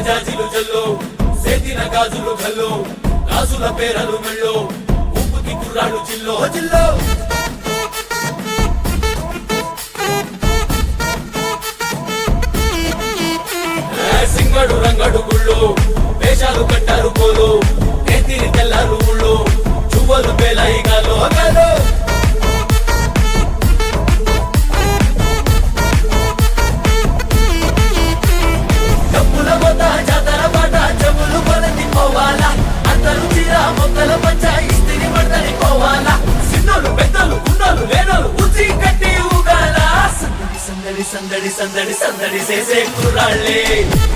జాజిలు జల్లో సేతిన గాజులు గల్లో రాజుల పేరలు మెళ్ళో ఊపుకి కుర్రాడు జిల్లో జిల్లో సింగడు రంగడు గుళ్ళు వేషాలు కట్టారు పోలు నేతిని తెల్లారు ఊళ్ళు చువ్వలు పేలాయి గాలో